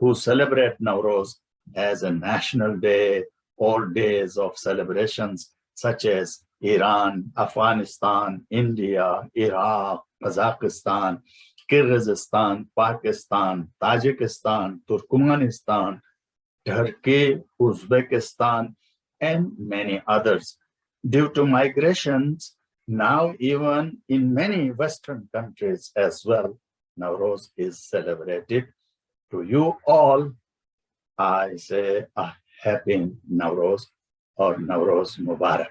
who celebrate Nowruz as a national day or days of celebrations such as Iran, Afghanistan, India, Iraq, Kazakhstan, Kyrgyzstan, Pakistan, Tajikistan, Turkmenistan, Turkey, Uzbekistan, and many others. Due to migrations, now even in many Western countries as well, Nowruz is celebrated. To you all, I say a happy Nowruz or Nowruz Mubarak.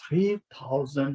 3000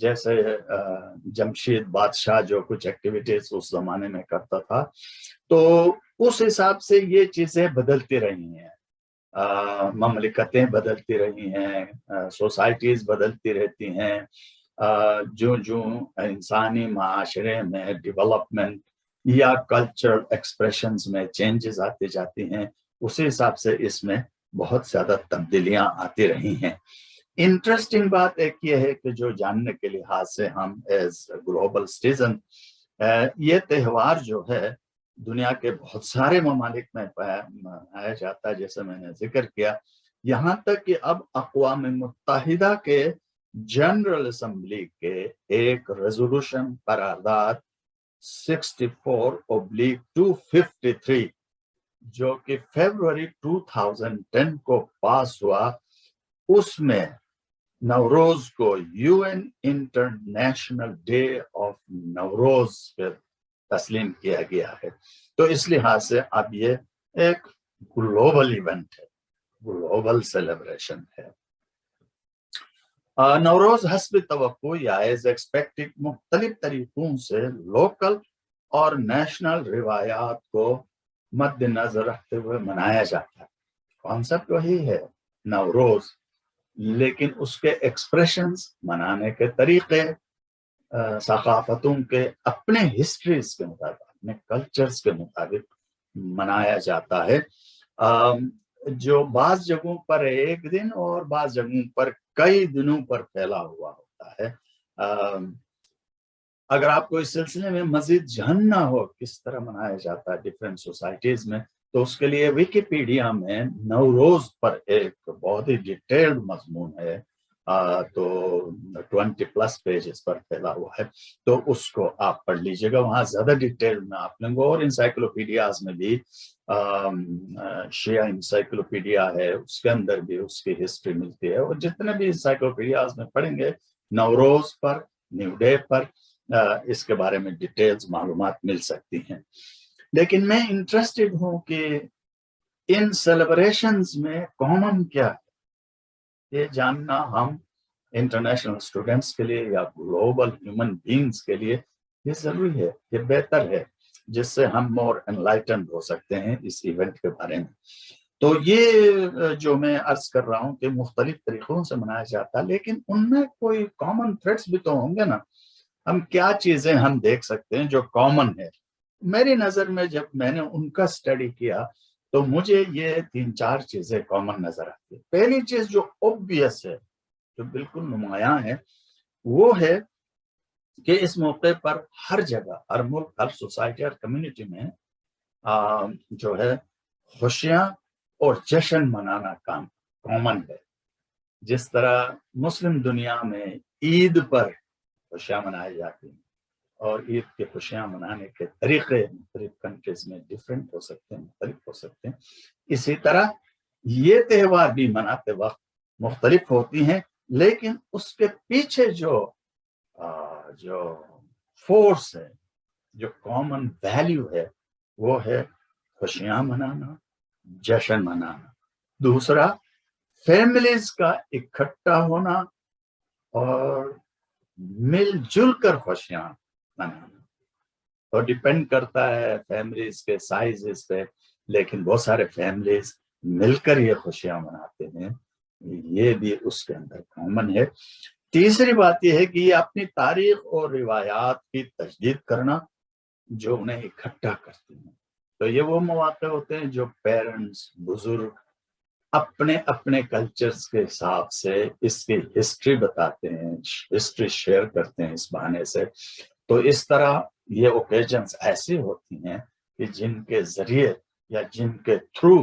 جیسے جمشید بادشاہ جو کچھ activities اس زمانے میں کرتا تھا، تو اس حساب سے یہ چیزیں بدلتی رہی ہیں، مملکتیں بدلتی رہی ہیں، سوسائٹیز بدلتی رہتی ہیں، جو انسانی معاشرے میں ڈیولپمنٹ یا کلچرل ایکسپریشنز میں چینجز آتی جاتی ہیں، اسی حساب سے اس میں بہت زیادہ تبدیلیاں آتی رہی ہیں۔ انٹرسٹنگ بات ایک یہ ہے کہ جو جاننے کے لحاظ سے ہم ایز گلوبل سٹیزن یہ تہوار جو ہے دنیا کے بہت سارے ممالک میں منایا جاتا ہے، جیسے میں نے ذکر کیا، یہاں تک کہ اب اقوام متحدہ کے جنرل اسمبلی کے ایک ریزولوشن قرارداد 64/253 جو کہ فیبروری 2010 کو پاس ہوا، اس میں نوروز کو U N International Day of Nowruz پہ تسلیم کیا گیا ہے۔ تو اس لحاظ سے اب یہ ایک گلوبل ایونٹ ہے، گلوبل سیلیبریشن ہے۔ نوروز حسب توقع یا ایز ایکسپیکٹڈ مختلف طریقوں سے لوکل اور نیشنل روایات کو مد نظر رکھتے ہوئے منایا جاتا ہے۔ کانسیپٹ وہی ہے نوروز، لیکن اس کے ایکسپریشنز، منانے کے طریقے ثقافتوں کے اپنے ہسٹریز کے مطابق، اپنے کلچرز کے مطابق منایا جاتا ہے، جو بعض جگہوں پر ایک دن اور بعض جگہوں پر کئی دنوں پر پھیلا ہوا ہوتا ہے۔ اگر آپ کو اس سلسلے میں مزید جاننا ہو کس طرح منایا جاتا ہے ڈفرینٹ سوسائٹیز میں، تو اس کے لیے ویکیپیڈیا میں نوروز پر ایک بہت ہی ڈیٹیلڈ مضمون ہے، تو 20+ پیجز پر پھیلا ہوا ہے، تو اس کو آپ پڑھ لیجئے گا، وہاں زیادہ ڈیٹیل میں آپ لیں گے۔ اور انسائکلوپیڈیاز میں بھی شیعہ انسائکلوپیڈیا ہے، اس کے اندر بھی اس کی ہسٹری ملتی ہے، اور جتنے بھی انسائکلوپیڈیاز میں پڑھیں گے نوروز پر، نیو ڈے پر، اس کے بارے میں ڈیٹیلز معلومات مل سکتی ہیں۔ لیکن میں انٹرسٹڈ ہوں کہ ان سیلیبریشنز میں کامن کیا ہے، یہ جاننا ہم انٹرنیشنل اسٹوڈنٹس کے لیے یا گلوبل ہیومن بینگز کے لیے یہ ضروری ہے، یہ بہتر ہے، جس سے ہم مور انلائٹنڈ ہو سکتے ہیں اس ایونٹ کے بارے میں۔ تو یہ جو میں عرض کر رہا ہوں کہ مختلف طریقوں سے منایا جاتا ہے، لیکن ان میں کوئی کامن تھریڈس بھی تو ہوں گے نا۔ ہم کیا چیزیں ہم دیکھ سکتے ہیں جو کامن ہے؟ میری نظر میں جب میں نے ان کا اسٹڈی کیا تو مجھے یہ 3-4 چیزیں کامن نظر آتی ہیں۔ پہلی چیز جو اوبویس ہے، جو بالکل نمایاں ہے، وہ ہے کہ اس موقع پر ہر جگہ، ہر ملک، ہر سوسائٹی، ہر کمیونٹی میں جو ہے خوشیاں اور جشن منانا کامن ہے۔ جس طرح مسلم دنیا میں عید پر خوشیاں منائی جاتی ہیں، اور عید کی خوشیاں منانے کے طریقے مختلف کنٹریز میں ڈفرینٹ ہو سکتے ہیں، مختلف ہو سکتے ہیں، اسی طرح یہ تہوار بھی مناتے وقت مختلف ہوتی ہیں، لیکن اس کے پیچھے جو فورس ہے، جو کامن ویلیو ہے، وہ ہے خوشیاں منانا، جشن منانا۔ دوسرا، فیملیز کا اکٹھا ہونا اور مل جل کر خوشیاں منانا۔ اور ڈیپینڈ کرتا ہے فیملیز کے سائزز پہ، لیکن بہت سارے فیملیز مل کر یہ خوشیاں مناتے ہیں، یہ بھی اس کے اندر کامن ہے۔ تیسری بات یہ ہے کہ یہ اپنی تاریخ اور روایات کی تجدید کرنا جو انہیں اکٹھا کرتی ہیں۔ تو یہ وہ مواقع ہوتے ہیں جو پیرنٹس، بزرگ اپنے اپنے کلچرز کے حساب سے اس کی ہسٹری بتاتے ہیں، ہسٹری شیئر کرتے ہیں اس بہانے سے۔ تو اس طرح یہ اوکیجنز ایسی ہوتی ہیں کہ جن کے ذریعے یا جن کے تھرو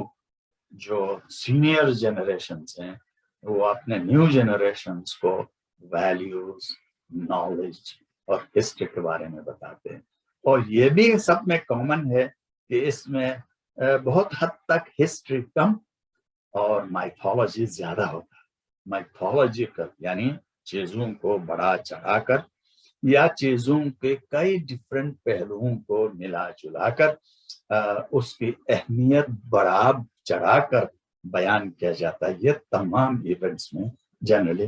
جو سینئر جنریشنز ہیں وہ اپنے نیو جنریشنز کو ویلیوز، نالج اور ہسٹری کے بارے میں بتاتے ہیں۔ اور یہ بھی سب میں کامن ہے کہ اس میں بہت حد تک ہسٹری کم اور مائتھولوجی زیادہ ہوتا ہے۔ مائتھولوجیکل یعنی چیزوں کو بڑا چڑھا کر یا چیزوں کے کئی ڈفرینٹ پہلوؤں کو ملا جلا کر اس کی اہمیت بڑھا چڑھا کر بیان کیا جاتا ہے۔ یہ تمام ایونٹس میں جنرلی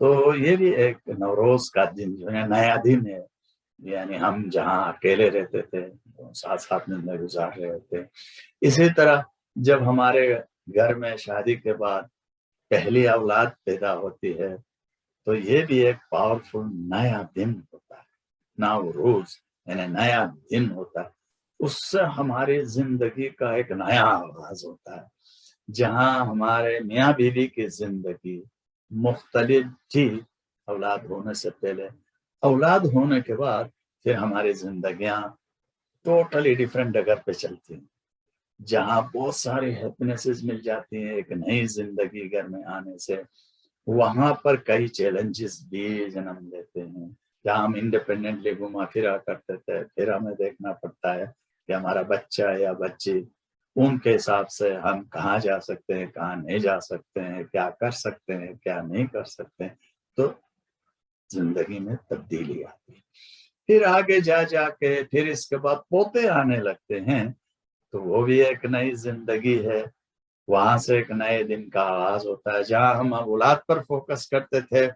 تو یہ بھی ایک نوروز کا دن جو ہے نیا دن ہے، یعنی ہم جہاں اکیلے رہتے تھے ساتھ ساتھ میں گزار رہے تھے. اسی طرح جب ہمارے گھر میں شادی کے بعد پہلی اولاد پیدا ہوتی ہے تو یہ بھی ایک پاورفل نیا دن ہوتا ہے، نوروز یعنی نیا دن ہوتا ہے. اس سے ہماری زندگی کا ایک نیا آغاز ہوتا ہے، جہاں ہمارے میاں بیوی کی زندگی مختلف تھی اولاد ہونے سے پہلے. اولاد ہونے کے بعد پھر ہماری زندگیاں ٹوٹلی ڈیفرنٹ جگہ پہ چلتی ہیں، جہاں بہت ساری ہیپینسز مل جاتی ہیں ایک نئی زندگی گھر میں آنے سے. وہاں پر کئی چیلنجز بھی جنم لیتے ہیں. جہاں ہم انڈیپینڈنٹلی گھوما پھرا کرتے تھے، پھر ہمیں دیکھنا پڑتا ہے کہ ہمارا بچہ یا بچی ان کے حساب سے ہم کہاں جا سکتے ہیں، کہاں نہیں جا سکتے ہیں، کیا کر سکتے ہیں، کیا نہیں کر سکتے ہیں. تو زندگی میں تبدیلی آتی ہے. پھر آگے جا جا کے پھر اس کے بعد پوتے آنے لگتے ہیں تو وہ بھی ایک نئی زندگی ہے. وہاں سے ایک نئے دن کا آغاز ہوتا ہے. جہاں ہم اولاد پر فوکس کرتے تھے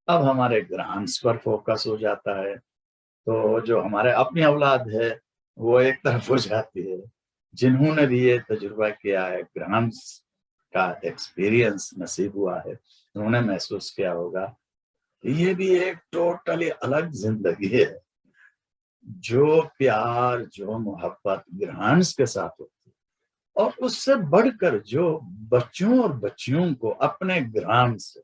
اب ہمارے گرانٹس پر فوکس ہو جاتا ہے. تو جو ہمارے اپنی اولاد ہے وہ ایک طرف ہو جاتی ہے. جنہوں نے بھی یہ تجربہ کیا ہے، گرانٹس کا ایکسپیرینس نصیب ہوا ہے، انہوں نے محسوس کیا ہوگا یہ بھی ایک ٹوٹلی الگ زندگی ہے. جو پیار جو محبت گرانٹس کے ساتھ ہوتی ہے، اور اس سے بڑھ کر جو بچوں اور بچیوں کو اپنے گرانٹ سے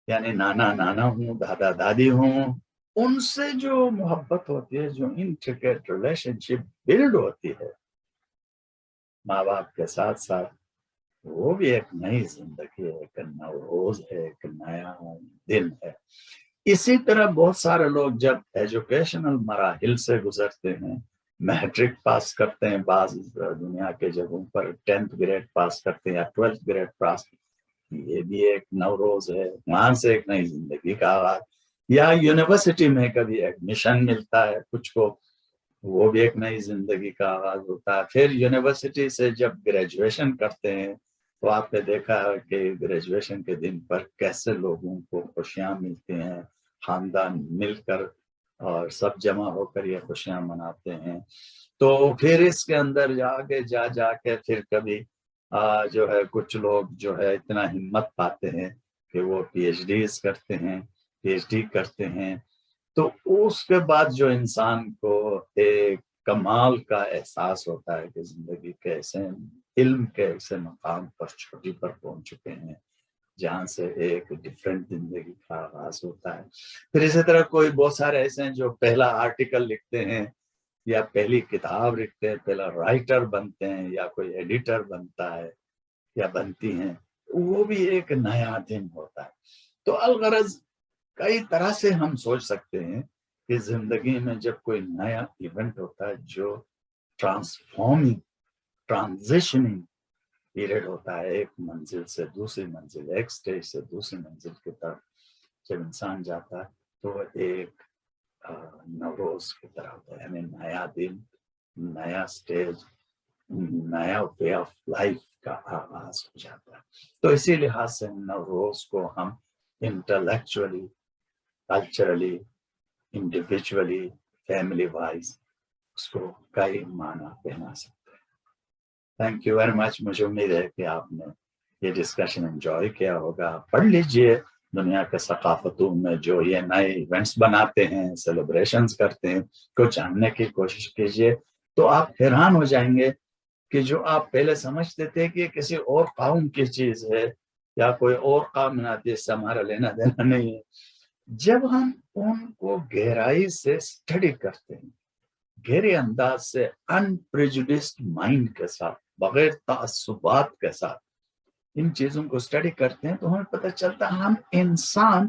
یعنی نانا نانا ہوں، دادا دادی ہوں، ان سے جو محبت ہوتی ہے، جو انٹریکیٹ ریلیشن شپ بلڈ ہوتی ہے ماں باپ کے ساتھ ساتھ، وہ بھی ایک نئی زندگی ہے، ایک نوروز ہے، ایک نیا دن ہے. اسی طرح بہت سارے لوگ جب ایجوکیشنل مراحل سے گزرتے ہیں، میٹرک پاس کرتے ہیں، بعض دنیا کے جگہوں پر 10th گریڈ پاس کرتے ہیں یا 12th گریڈ پاس، یہ بھی ایک نوروز ہے. وہاں سے ایک نئی زندگی کا آغاز. یا یونیورسٹی میں کبھی ایڈمیشن ملتا ہے کچھ کو، وہ بھی ایک نئی زندگی کا آغاز ہوتا ہے. پھر یونیورسٹی سے جب گریجویشن کرتے ہیں تو آپ نے دیکھا ہے کہ گریجویشن کے دن پر کیسے لوگوں کو خوشیاں ملتی ہیں، خاندان مل کر اور سب جمع ہو کر یہ خوشیاں مناتے ہیں. تو پھر اس کے اندر جا جا کے پھر کبھی جو ہے کچھ لوگ جو ہے اتنا ہمت پاتے ہیں کہ وہ پی ایچ ڈیز کرتے ہیں، پی ایچ ڈی کرتے ہیں. تو اس کے بعد جو انسان کو ایک کمال کا احساس ہوتا ہے کہ زندگی کے ایسے علم کے ایسے مقام پر چھوٹی پر پہنچ چکے ہیں جہاں سے ایک ڈفرینٹ زندگی کا آغاز ہوتا ہے. پھر اسی طرح کوئی بہت سارے ایسے ہیں جو پہلا آرٹیکل لکھتے ہیں یا پہلی کتاب لکھتے ہیں، پہلا رائٹر بنتے ہیں یا کوئی ایڈیٹر بنتا ہے یا بنتی ہیں، وہ بھی ایک نیا دن ہوتا ہے. تو الغرض کئی طرح سے ہم سوچ سکتے ہیں کہ زندگی میں جب کوئی نیا ایونٹ ہوتا ہے جو ٹرانسفارمنگ ٹرانزیشننگ پیریڈ ہوتا ہے، ایک منزل سے دوسری منزل، ایک سٹیج سے دوسری منزل کی طرف جب انسان جاتا ہے تو ایک نوروز کی طرح ہوتا ہے، یعنی نیا دن، نیا سٹیج، نیا وے آف لائف کا آغاز ہو جاتا ہے. تو اسی لحاظ سے نوروز کو ہم intellectually, culturally, individually, family wise اس کو کئی معنی پہنا سکتے ہیں. Thank you very much. مجھے امید ہے کہ آپ نے یہ ڈسکشن انجوائے کیا ہوگا. پڑھ لیجئے دنیا کے ثقافتوں میں جو یہ نئے ایونٹس بناتے ہیں، سیلیبریشنز کرتے ہیں، کو جاننے کی کوشش کیجئے تو آپ حیران ہو جائیں گے کہ جو آپ پہلے سمجھتے تھے کہ کسی اور قوم کی چیز ہے یا کوئی اور قوم مناتی ہے، اس سے ہمارا لینا دینا نہیں ہے. جب ہم ان کو گہرائی سے اسٹڈی کرتے ہیں، گہرے انداز سے، انپریجوڈسڈ مائنڈ کے ساتھ، بغیر تعصبات کے ساتھ ان چیزوں کو اسٹڈی کرتے ہیں تو ہمیں پتہ چلتا ہے ہم انسان،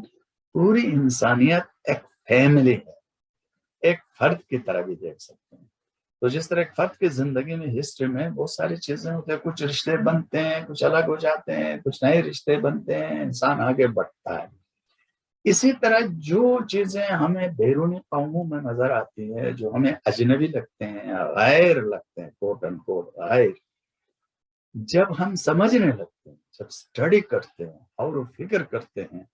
پوری انسانیت ایک فیملی ہے، ایک فرد کی طرح بھی دیکھ سکتے ہیں. تو جس طرح ایک فرد کی زندگی میں ہسٹری میں بہت ساری چیزیں ہوتی ہیں، کچھ رشتے بنتے ہیں، کچھ الگ ہو جاتے ہیں، کچھ نئے رشتے بنتے ہیں، انسان آگے بڑھتا ہے. اسی طرح جو چیزیں ہمیں بیرونی قوموں میں نظر آتی ہے، جو ہمیں اجنبی لگتے ہیں، غیر لگتے ہیں، کوٹ اینڈ کوٹ غیر، جب ہم سمجھنے لگتے ہیں، جب اسٹڈی کرتے ہیں، اور وہ فکر کرتے ہیں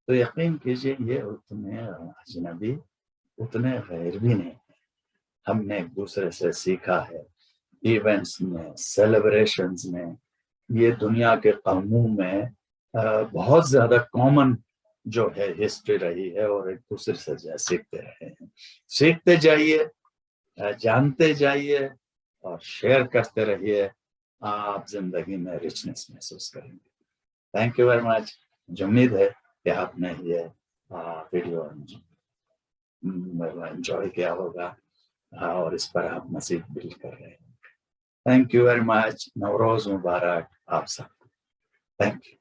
تو یقین کیجئے یہ اتنے اجنبی اتنے غیر بھی نہیں. ہم نے ایک دوسرے سے سیکھا ہے ایونٹس میں سیلیبریشنز میں. یہ دنیا کے قوموں میں بہت زیادہ کامن جو ہے ہسٹری رہی ہے اور ایک دوسرے سے سیکھتے رہے ہیں. سیکھتے جائیے جانتے جائیے اور شیئر کرتے رہیے آپ زندگی میں رچنس محسوس کریں گے. Thank you very much. مجھے امید ہے کہ آپ نے یہ ویڈیو انجوائے کیا ہوگا اور اس پر آپ مزید بل کر رہے ہیں. Thank you very much. نوروز مبارک آپ سب. Thank you.